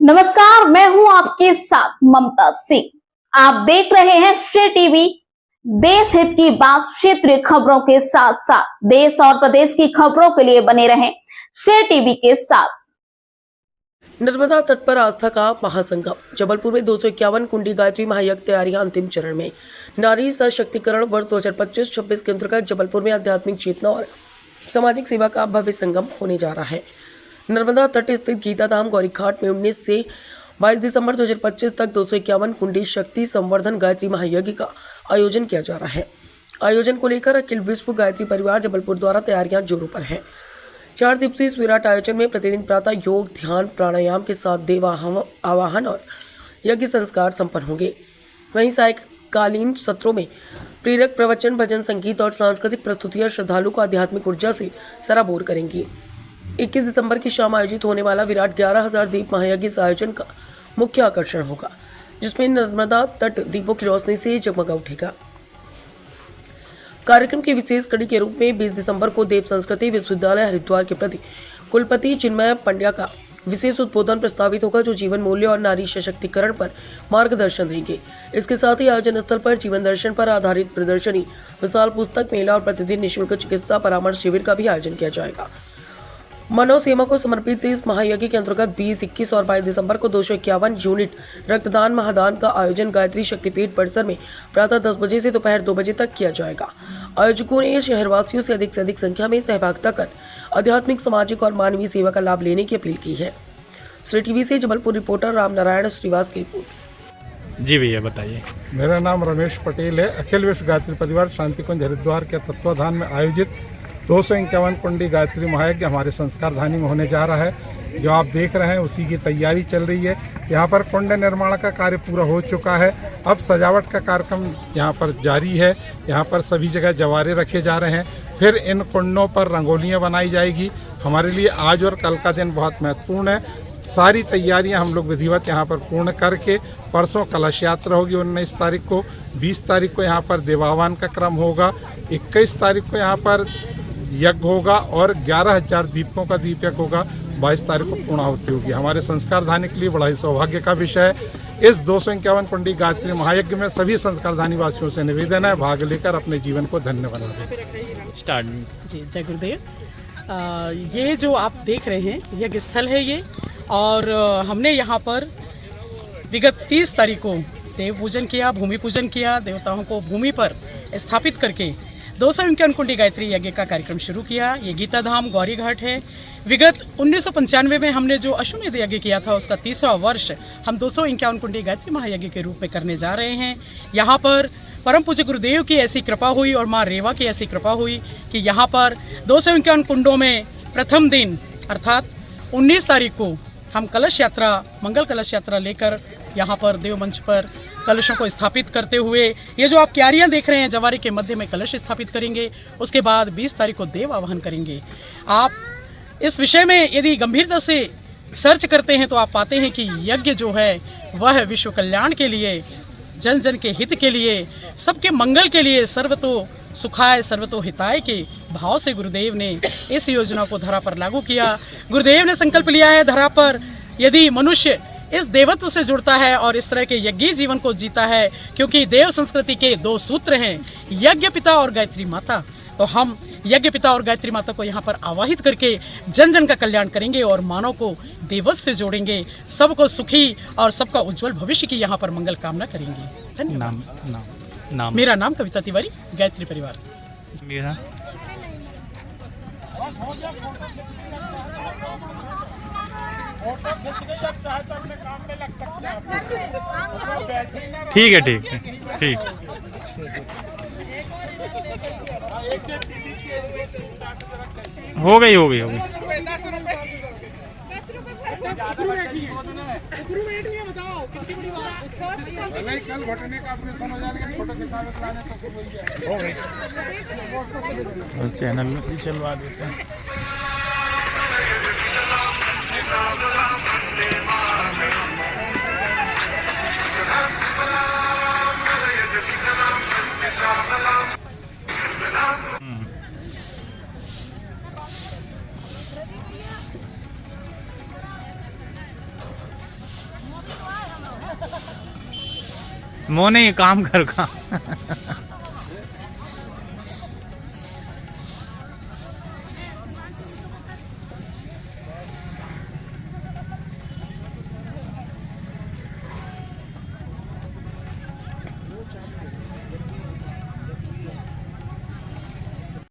नमस्कार, मैं हूं आपके साथ ममता सिंह। आप देख रहे हैं श्रेय टीवी। देश हित की बात, क्षेत्रीय खबरों के साथ साथ देश और प्रदेश की खबरों के लिए बने रहें श्रेय टीवी के साथ। नर्मदा तट पर आस्था का महासंगम। जबलपुर में 251 कुंडी गायत्री महायज्ञ तैयारियां अंतिम चरण में। नारी सशक्तिकरण वर्ष 2025-26 के अंतर्गत जबलपुर में आध्यात्मिक चेतना और सामाजिक सेवा का भव्य संगम होने जा रहा है। नर्मदा तट स्थित गीता धाम गौरी घाट में 19 से 22 दिसंबर 2025 तक 251 कुंडी शक्ति संवर्धन गायत्री महायज्ञ का आयोजन किया जा रहा है। आयोजन को लेकर अखिल विश्व गायत्री परिवार जबलपुर द्वारा तैयारियां जोरों पर है। 4 दिवसीय इस विराट आयोजन में प्रतिदिन प्रातः योग, ध्यान, प्राणायाम के साथ देव आवाहन और यज्ञ संस्कार संपन्न होंगे। वहीं सायकालीन सत्रों में प्रेरक प्रवचन, भजन, संगीत और सांस्कृतिक प्रस्तुतियां श्रद्धालु को आध्यात्मिक ऊर्जा से सराबोर करेंगी। 21 दिसंबर की शाम आयोजित होने वाला विराट 11,000 दीप महायज्ञ इस आयोजन का मुख्य आकर्षण होगा, जिसमें नर्मदा तट दीपों की रोशनी से जगमगा उठेगा। कार्यक्रम की विशेष कड़ी के रूप में 20 दिसंबर को देव संस्कृति विश्वविद्यालय हरिद्वार के प्रति कुलपति चिन्मय पंड्या का विशेष उद्बोधन प्रस्तावित होगा, जो जीवन मूल्य और नारी सशक्तिकरण पर मार्गदर्शन देंगे। इसके साथ ही आयोजन स्थल पर जीवन दर्शन पर आधारित प्रदर्शनी, विशाल पुस्तक मेला और प्रतिदिन निःशुल्क चिकित्सा परामर्श शिविर का भी आयोजन किया जाएगा। मानव सेवा को समर्पित इस महायज्ञ के अंतर्गत 20, 21 और 22 दिसंबर को 251 यूनिट रक्तदान महादान का आयोजन गायत्री शक्तिपीठ परिसर में प्रातः 10 बजे से दोपहर 2 बजे तक किया जाएगा। आयोजकों ने शहरवासियों से अधिक संख्या में सहभागिता कर आध्यात्मिक, सामाजिक और मानवीय सेवा का लाभ लेने की अपील की है। श्रेय टीवी से जबलपुर रिपोर्टर राम नारायण श्रीवास की रिपोर्ट। जी भैया बताइए। मेरा नाम रमेश पटेल है। अखिल विश्व गायत्री परिवार शांति कुंज हरिद्वार के तत्वाधान में आयोजित 251 कुंडी गायत्री महायज्ञ हमारे संस्कार धानी में होने जा रहा है। जो आप देख रहे हैं उसी की तैयारी चल रही है। यहाँ पर कुंड निर्माण का कार्य पूरा हो चुका है। अब सजावट का कार्यक्रम यहाँ पर जारी है। यहाँ पर सभी जगह जवारे रखे जा रहे हैं। फिर इन कुंडों पर रंगोलियाँ बनाई जाएगी। हमारे लिए आज और कल का दिन बहुत महत्वपूर्ण है। सारी तैयारियां हम लोग विधिवत यहाँ पर पूर्ण करके परसों कलश यात्रा होगी 19 तारीख को, 20 तारीख को यहाँ पर देवावान का क्रम होगा, 21 तारीख को यहाँ पर यज्ञ होगा और 11,000 दीपों का दीप यज्ञ होगा, 22 तारीख को पूर्णाहुति होगी। हमारे संस्कार धानी के लिए बड़ा ही सौभाग्य का विषय है। इस 251 कुंडी गायत्री महायज्ञ में सभी संस्कार धानी वासियों से निवेदन है, भाग लेकर अपने जीवन को धन्य बनाएं। स्टार्ट जी, जय गुरुदेव। ये जो आप देख रहे हैं यज्ञ स्थल है ये, और हमने यहाँ पर विगत 30 तारीख को देव पूजन किया, भूमि पूजन किया, देवताओं को भूमि पर स्थापित करके 251 कुंडी गायत्री यज्ञ का कार्यक्रम शुरू किया। ये गीता धाम गौरी घाट है। विगत 1995 में हमने जो अश्वमेध यज्ञ किया था उसका 30वां वर्ष हम 251 कुंडी गायत्री महायज्ञ के रूप में करने जा रहे हैं। यहाँ पर परम पूज्य गुरुदेव की ऐसी कृपा हुई और माँ रेवा की ऐसी कृपा हुई कि यहाँ पर 251 कुंडों में प्रथम दिन अर्थात 19 तारीख को हम कलश यात्रा, मंगल कलश यात्रा लेकर यहाँ पर देव मंच पर कलशों को स्थापित करते हुए, ये जो आप क्यारियाँ देख रहे हैं जवारे के मध्य में कलश स्थापित करेंगे। उसके बाद 20 तारीख को देव आवाहन करेंगे। आप इस विषय में यदि गंभीरता से सर्च करते हैं तो आप पाते हैं कि यज्ञ जो है वह विश्व कल्याण के लिए, जन जन के हित के लिए, सबके मंगल के लिए, सर्वतो सुखाय सर्वतो हिताय के भाव से गुरुदेव ने इस योजना को धरा पर लागू किया। गुरुदेव ने संकल्प लिया है, धरा पर यदि मनुष्य इस देवत्व से जुड़ता है और इस तरह के यज्ञ जीवन को जीता है, क्योंकि देव संस्कृति के 2 सूत्र हैं, यज्ञ पिता और गायत्री माता। तो हम यज्ञ पिता और गायत्री माता को यहाँ पर आवाहित करके जन जन का कल्याण करेंगे और मानव को देवत्व से जोड़ेंगे, सबको सुखी और सबका उज्जवल भविष्य की यहाँ पर मंगल कामना करेंगे। धन्यवाद। नाम मेरा नाम कविता तिवारी, गायत्री परिवार। मेरा ठीक है, ठीक है, ठीक। हो गई। कल घटने का अपने फोटो के साथ चैनल में भी चलवा देते हैं। मोने काम कर का